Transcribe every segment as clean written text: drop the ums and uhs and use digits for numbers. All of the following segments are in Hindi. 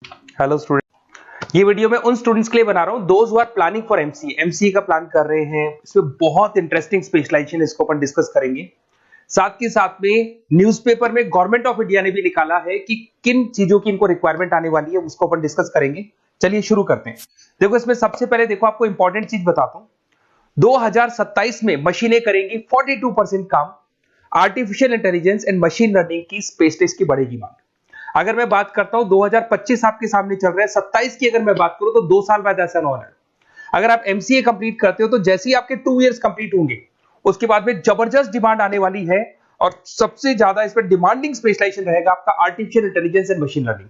हेलो स्टूडेंट, ये वीडियो मैं उन स्टूडेंट्स के लिए बना रहा हूँ those who are planning for MCA. MCA का प्लान कर रहे हैं, इसमें बहुत इंटरेस्टिंग स्पेशलाइजेशन इसको अपन डिस्कस करेंगे। साथ के साथ में न्यूज़पेपर में गवर्नमेंट ऑफ इंडिया ने भी निकाला है कि किन चीजों की इनको रिक्वायरमेंट आने वाली है, उसको अपन डिस्कस करेंगे। चलिए शुरू करते हैं। देखो, इसमें सबसे पहले देखो आपको इंपॉर्टेंट चीज बताता हूँ। 2027 में मशीनें करेंगी 42% काम। Artificial intelligence and machine learning की स्पेस टेस्ट की बढ़ेगी मांग। अगर मैं बात करता हूं 2025 आपके सामने चल रहा है, 27 की अगर मैं बात करूं तो 2 साल बाद ऐसा ना हो रहा है। अगर आप एमसीए कंप्लीट करते हो तो जैसे ही आपके 2 इयर्स कंप्लीट होंगे उसके बाद में जबरदस्त डिमांड आने वाली है। और सबसे ज्यादा इस पर डिमांडिंग स्पेशलाइजेशन रहेगा आपका artificial intelligence and machine learning.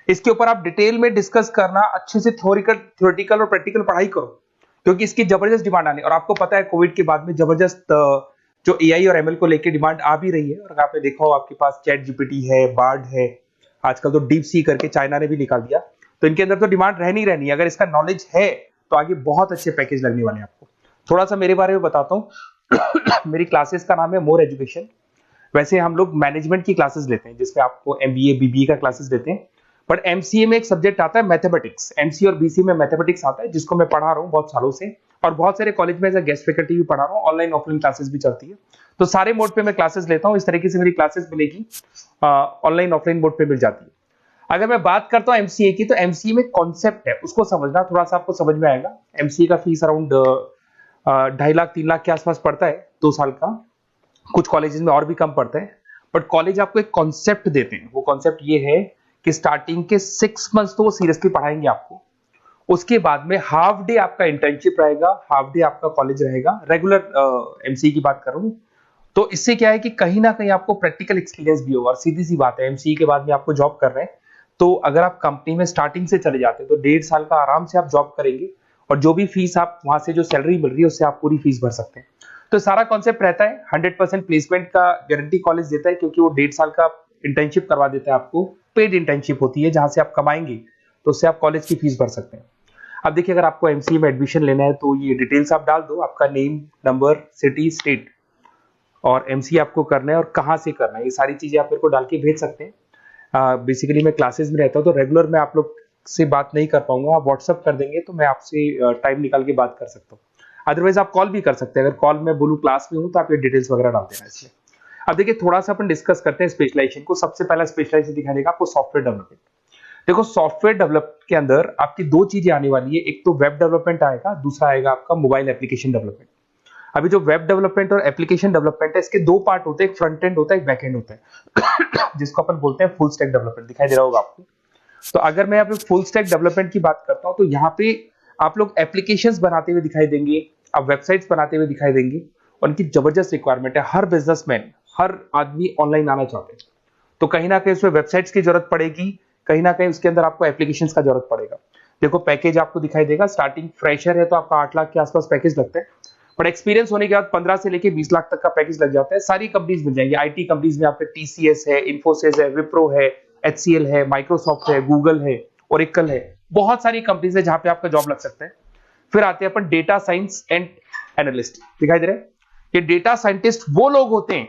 इसके ऊपर आप डिटेल में डिस्कस करना, अच्छे से थ्योरेटिकल और प्रैक्टिकल पढ़ाई करो, क्योंकि इसकी जबरदस्त डिमांड आने। और आपको पता है कोविड के बाद में जबरदस्त जो एआई और एमएल को लेकर डिमांड आ भी रही है। और आपने देखा हो आपके पास चैट जीपीटी है, बार्ड है, आजकल तो डीप सी करके चाइना ने भी निकाल दिया। तो इनके अंदर तो डिमांड रहनी रहनी है। अगर इसका नॉलेज है तो आगे बहुत अच्छे पैकेज लगने वाले हैं आपको। थोड़ा सा मेरे बारे में बताता हूँ। मेरी क्लासेस का नाम है मोर एजुकेशन। वैसे हम लोग मैनेजमेंट की क्लासेस लेते हैं, जिसमें आपको एमबीए बीबीए का क्लासेस देते हैं। बट एमसीए में एक सब्जेक्ट आता है मैथमेटिक्स। एमसीए और बीसीए में मैथमेटिक्स आता है, जिसको मैं पढ़ा रहा हूँ बहुत सालों से। और बहुत सारे कॉलेज में एज अ गेस्ट फैकल्टी भी पढ़ा रहा हूँ। ऑनलाइन ऑफलाइन क्लासेस भी चलती है, तो सारे मोड पे मैं क्लासेस लेता हूँ। इस तरीके से मेरी क्लासेस मिलेगी, ऑनलाइन ऑफलाइन मोड पे मिल जाती है। अगर मैं बात करता हूं एमसीए की, तो एमसीए में कॉन्सेप्ट है, उसको समझना थोड़ा सा आपको समझ में आएगा। एमसीए का फीस अराउंड 2.5 लाख 3 लाख के आसपास पड़ता है 2 साल का। कुछ कॉलेजेस में और भी कम पड़ता है। बट कॉलेज आपको एक कॉन्सेप्ट देते हैं। वो कॉन्सेप्ट ये है कि स्टार्टिंग के 6 मंथ्स तो वो सीरियसली पढ़ाएंगे आपको। उसके बाद में हाफ डे आपका इंटर्नशिप रहेगा, हाफ डे आपका कॉलेज रहेगा। रेगुलर एमसीए की बात कर रहा हूं। तो इससे क्या है कि कहीं ना कहीं आपको प्रैक्टिकल एक्सपीरियंस भी होगा। और सीधी सी बात है, एमसीए के बाद में आपको जॉब कर रहे हैं, तो अगर आप कंपनी में स्टार्टिंग से चले जाते हैं तो 1.5 साल का आराम से आप जॉब करेंगे। और जो भी फीस आप वहां से जो सैलरी मिल रही है उससे आप पूरी फीस भर सकते हैं। तो सारा कॉन्सेप्ट रहता है। 100% प्लेसमेंट का गारंटी कॉलेज देता है, क्योंकि वो 1.5 साल का इंटर्नशिप करवा देता है आपको। पेड इंटर्नशिप होती है, जहां से आप कमाएंगे तो उससे आप कॉलेज की फीस भर सकते हैं। अब देखिए, अगर आपको एमसीए में एडमिशन लेना है तो ये डिटेल्स आप डाल दो, आपका नेम, नंबर, सिटी, स्टेट, और एमसीए आपको करना है और कहाँ से करना है। ये सारी चीजें आप मेरे को डाल के भेज सकते हैं। बेसिकली मैं क्लासेस में रहता हूँ, तो रेगुलर मैं आप लोग से बात नहीं कर पाऊंगा। आप व्हाट्सअप कर देंगे तो मैं आपसे टाइम निकाल के बात कर सकता हूँ। अदरवाइज आप कॉल भी कर सकते हैं। अगर कॉल में बोलूँ क्लास में हूँ तो आप ये डिटेल्स वगैरह डाल देना इसलिए। अब देखिए, थोड़ा सा अपन डिस्कस करते हैं स्पेशलाइजेशन को। सबसे पहला स्पेशलाइजेशन दिखाई देगा आपको सॉफ्टवेयर डेवलपमेंट। देखो, सॉफ्टवेयर डेवलप के अंदर आपकी 2 चीजें आने वाली है। एक तो वेब डेवलपमेंट आएगा, दूसरा आएगा आपका मोबाइल एप्लीकेशन डेवलपमेंट। अभी जो वेब डेवलपमेंट और एप्लीकेशन डेवलपमेंट है, इसके 2 पार्ट होते हैं। एक फ्रंट एंड होता है, एक बैक एंड होता है, जिसको अपन बोलते हैं फुल स्टैक डेवलपमेंट। दिखाई दे रहा होगा आपको। तो अगर मैं यहाँ पे फुल स्टैक डेवलपमेंट की बात करता हूँ, तो यहाँ पे आप लोग एप्लीकेशंस बनाते हुए दिखाई देंगे, आप वेबसाइट्स बनाते हुए दिखाई देंगे। और उनकी जबरदस्त रिक्वायरमेंट है। हर बिजनेसमैन, हर आदमी ऑनलाइन आना चाहते हैं, तो कहीं ना कहीं उसमें वेबसाइट्स की जरूरत पड़ेगी, कहीं ना कहीं उसके अंदर आपको एप्लीकेशंस का जरूरत पड़ेगा। देखो, पैकेज आपको दिखाई देगा। स्टार्टिंग फ्रेशर है तो आपका 8 लाख के आसपास पैकेज लगता है। बट एक्सपीरियंस होने के बाद 15 से लेके 20 लाख तक का पैकेज लग जाता है। सारी कंपनीज मिल जाएंगी। आईटी कंपनीज में आपके टीसीएस है, इन्फोसिस है, विप्रो है, एचसीएल है, माइक्रोसॉफ्ट है, गूगल है, ओरेकल है। बहुत सारी कंपनीज है जहां पे आपका जॉब लग सकता है। फिर आते हैं अपन डेटा साइंस एंड एनालिस्ट। दिखाई दे रहे हैं? ये डेटा साइंटिस्ट वो लोग होते हैं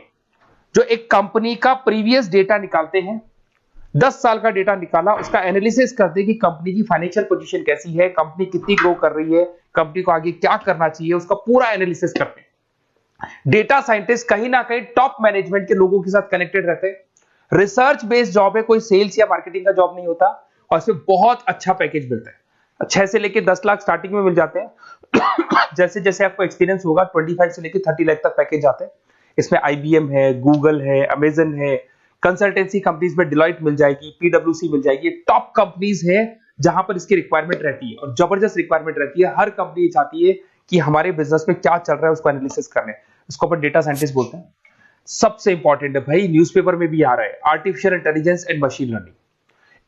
जो एक कंपनी का प्रीवियस डेटा निकालते हैं। 10 साल का डेटा निकाला, उसका एनालिसिस करते हैं कि कंपनी की फाइनेंशियल पोजीशन कैसी है, कंपनी कितनी ग्रो कर रही है, कंपनी को आगे क्या करना चाहिए, उसका पूरा एनालिसिस करते हैं। डेटा साइंटिस्ट कहीं ना कहीं टॉप मैनेजमेंट के लोगों के साथ कनेक्टेड रहते हैं। रिसर्च बेस्ड जॉब है, कोई सेल्स या मार्केटिंग का जॉब नहीं होता। और इसमें बहुत अच्छा पैकेज मिलता है। 6 से लेकर 10 लाख स्टार्टिंग में मिल जाते हैं। जैसे जैसे आपको एक्सपीरियंस होगा 25 से लेकर 30 लाख तक पैकेज आते हैं। इसमें आईबीएम है, गूगल है, अमेजन है, कंसल्टेंसी कंपनीज में डिलॉयट मिल जाएगी, पीडब्ल्यूसी मिल जाएगी। टॉप कंपनीज है जहां पर इसकी रिक्वायरमेंट रहती है, और जबरदस्त रिक्वायरमेंट रहती है। हर कंपनी चाहती है कि हमारे बिजनेस में क्या चल रहा है उसको एनालिसिस करने। इसको अपन डेटा साइंटिस्ट बोलते हैं। सबसे इंपॉर्टेंट है भाई, न्यूज़पेपर में भी आ रहा है, artificial intelligence and machine learning.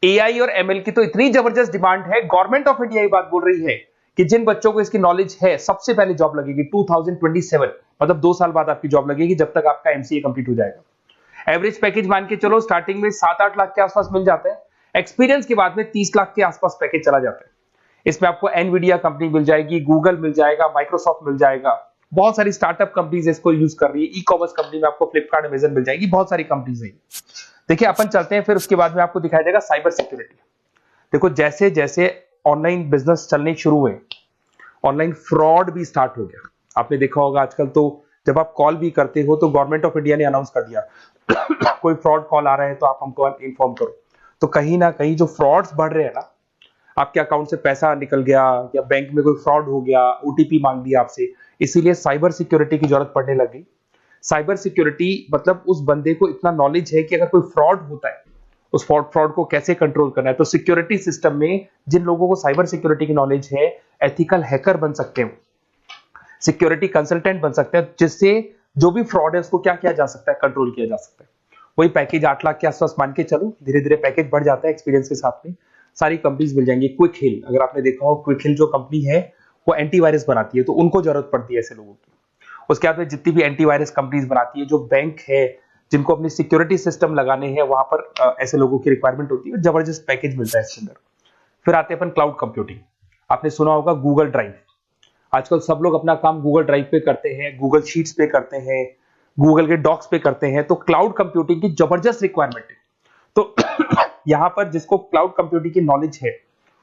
AI और एमएल की तो इतनी जबरदस्त डिमांड है। गवर्नमेंट ऑफ इंडिया ये बात बोल रही है कि जिन बच्चों को इसकी नॉलेज है सबसे पहले जॉब लगेगी 2027, मतलब 2 साल बाद आपकी जॉब लगेगी, जब तक आपका एमसीए कंप्लीट हो जाएगा। एवरेज पैकेज मान के चलो स्टार्टिंग में 7-8 लाख के आसपास मिल जाते हैं। एक्सपीरियंस के बाद में 30 लाख के आसपास पैकेज चला जाता है। इसमें आपको एनवीडिया कंपनी मिल जाएगी, गूगल मिल जाएगा, माइक्रोसॉफ्ट मिल जाएगा। बहुत सारी स्टार्टअप कंपनीज इसको यूज कर रही है। ई कॉमर्स कंपनी में आपको फ्लिपकार्ट, अमेजन मिल जाएगी। बहुत सारी कंपनीज है। देखिए, अपन चलते हैं फिर उसके बाद में आपको दिखाई देगा साइबर सिक्योरिटी। देखो जैसे जैसे ऑनलाइन बिजनेस चलने शुरू हुए, ऑनलाइन फ्रॉड भी स्टार्ट हो गया। आपने देखा होगा आजकल तो जब आप कॉल भी करते हो तो गवर्नमेंट ऑफ इंडिया ने अनाउंस कर दिया कोई फ्रॉड कॉल आ रहा है तो आप हमको इन्फॉर्म करो। तो कहीं ना कहीं जो फ्रॉड्स बढ़ रहे हैं ना, आपके अकाउंट से पैसा निकल गया या बैंक में कोई फ्रॉड हो गया, ओटीपी मांग लिया आपसे, इसीलिए साइबर सिक्योरिटी की जरूरत पड़ने लग गई। साइबर सिक्योरिटी मतलब उस बंदे को इतना नॉलेज है कि अगर कोई फ्रॉड होता है उस फ्रॉड को कैसे कंट्रोल करना है। तो सिक्योरिटी सिस्टम में जिन लोगों को साइबर सिक्योरिटी की नॉलेज है, एथिकल हैकर बन सकते हैं, सिक्योरिटी कंसल्टेंट बन सकते हैं, जिससे जो भी फ्रॉड है उसको क्या किया जा सकता है, कंट्रोल किया जा सकता है। वही पैकेज 8 लाख के आसपास मान के चलो, धीरे धीरे पैकेज बढ़ जाता है एक्सपीरियंस के साथ में। सारी कंपनीज मिल जाएंगी। क्विक हिल, अगर आपने देखा हो, क्विक हिल जो कंपनी है वो एंटीवायरस बनाती है, तो उनको जरूरत पड़ती है ऐसे लोगों की। उसके बाद में जितनी भी एंटीवायरस कंपनीज बनाती है, जो बैंक है जिनको अपनी सिक्योरिटी सिस्टम लगाने हैं, वहां पर ऐसे लोगों की रिक्वायरमेंट होती है। जबरदस्त पैकेज मिलता है इसके अंदर। फिर आते हैं अपन क्लाउड कंप्यूटिंग। आपने सुना होगा गूगल ड्राइव। आजकल सब लोग अपना काम गूगल ड्राइव पे करते हैं, गूगल शीट्स पे करते हैं, गूगल के डॉक्स पे करते हैं। तो क्लाउड कंप्यूटिंग की जबरदस्त रिक्वायरमेंट है। तो यहां पर जिसको क्लाउड कंप्यूटिंग की नॉलेज है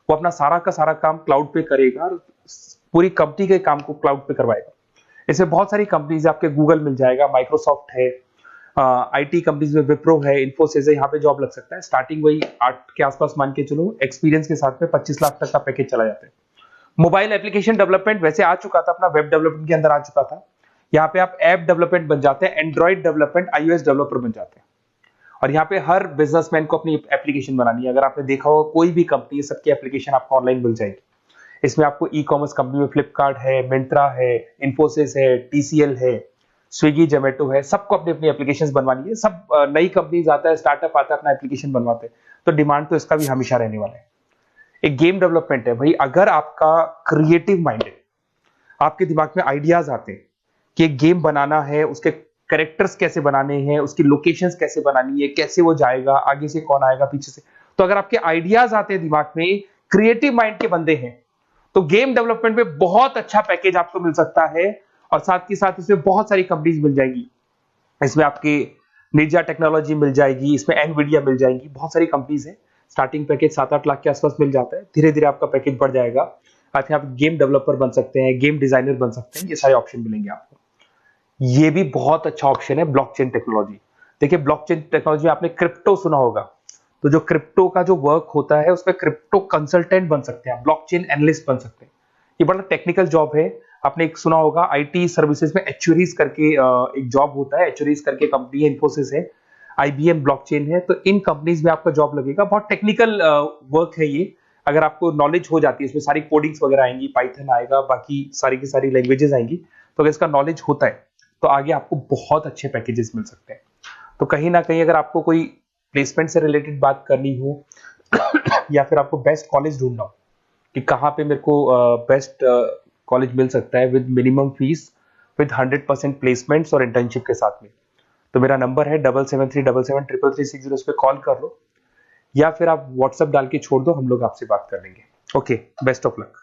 वो अपना सारा का सारा काम क्लाउड पे करेगा और पूरी कंपनी के काम को क्लाउड पे करवाएगा। इसमें बहुत सारी कंपनीज है, आपके गूगल मिल जाएगा, माइक्रोसॉफ्ट है, आईटी कंपनीज में विप्रो है, इन्फोसिस है, यहाँ पे जॉब लग सकता है। स्टार्टिंग वही 8 के आसपास मान के चलो, एक्सपीरियंस के साथ में 25 लाख तक का पैकेज चला जाता है। मोबाइल एप्लीकेशन डेवलपमेंट वैसे आ चुका था, अपना वेब डेवलपमेंट के अंदर आ चुका था। यहाँ पे आप ऐप डेवलपमेंट बन जाते हैं, एंड्रॉइड डेवलपमेंट, आईओएस डेवलपर बन जाते हैं। और यहाँ पे हर बिजनेसमैन को अपनी एप्लीकेशन बनानी है। अगर आपने देखा हो कोई भी कंपनी, सबकी एप्लीकेशन आपको ऑनलाइन मिल जाएगी। इसमें आपको ई कॉमर्स कंपनी में फ्लिपकार्ट है, मिंत्रा है, इन्फोसिस है, टीसीएल है, स्विगी, जोमेटो है, सबको अपनी अपनी एप्लीकेशन बनवानी है। सब नई कंपनीज आता है, स्टार्टअप आता है, अपना एप्लीकेशन बनवाते हैं। तो डिमांड तो इसका भी हमेशा रहने वाला है। एक गेम डेवलपमेंट है भाई। अगर आपका क्रिएटिव माइंड है, आपके दिमाग में आइडियाज आते हैं कि एक गेम बनाना है, उसके कैरेक्टर्स कैसे बनाने हैं, उसकी लोकेशंस कैसे बनानी है, कैसे वो जाएगा, आगे से कौन आएगा, पीछे से, तो अगर आपके आइडियाज आते हैं दिमाग में, क्रिएटिव माइंड के बंदे हैं, तो गेम डेवलपमेंट में बहुत अच्छा पैकेज आपको मिल सकता है। और साथ के साथ इसमें बहुत सारी कंपनीज मिल जाएगी। इसमें आपकी निंजा टेक्नोलॉजी मिल जाएगी, इसमें एनवीडिया मिल जाएगी, बहुत सारी कंपनीज है। स्टार्टिंग पैकेज 7-8 लाख के आसपास मिल जाता है। धीरे धीरे आपका पैकेज बढ़ जाएगा। आप गेम डेवलपर बन सकते हैं, गेम डिजाइनर बन सकते हैं, ये सारे ऑप्शन मिलेंगे आपको। ये भी बहुत अच्छा ऑप्शन है ब्लॉकचेन टेक्नोलॉजी। देखिए ब्लॉकचेन टेक्नोलॉजी में आपने क्रिप्टो सुना होगा, तो जो क्रिप्टो का जो वर्क होता है उसमें क्रिप्टो कंसल्टेंट बन सकते हैं, ब्लॉकचेन एनालिस्ट बन सकते हैं। ये बड़ा टेक्निकल जॉब है। आपने एक सुना होगा आईटी सर्विसेज में एचुरीज करके एक जॉब होता है, एचुरीज करके कंपनी है, इन्फोसिस है, आईबीएम ब्लॉकचेन है। तो इन कंपनीज में आपका जॉब लगेगा। बहुत टेक्निकल वर्क है ये। अगर आपको नॉलेज हो जाती है, इसमें सारी कोडिंग्स वगैरह आएंगी, पाइथन आएगा, बाकी सारी की सारी लैंग्वेजेस आएंगी। तो अगर इसका नॉलेज होता है तो आगे आपको बहुत अच्छे पैकेजेस मिल सकते हैं। तो कहीं ना कहीं अगर आपको कोई प्लेसमेंट से रिलेटेड बात करनी हो या फिर आपको बेस्ट कॉलेज ढूंढना हो कि कहाँ पे मेरे को बेस्ट कॉलेज मिल सकता है with minimum fees, with 100% placements और इंटर्नशिप के साथ में, तो मेरा नंबर है 7737773360। उस पर कॉल कर लो या फिर आप व्हाट्सएप डाल के छोड़ दो, हम लोग आपसे बात कर लेंगे। Okay, best of luck.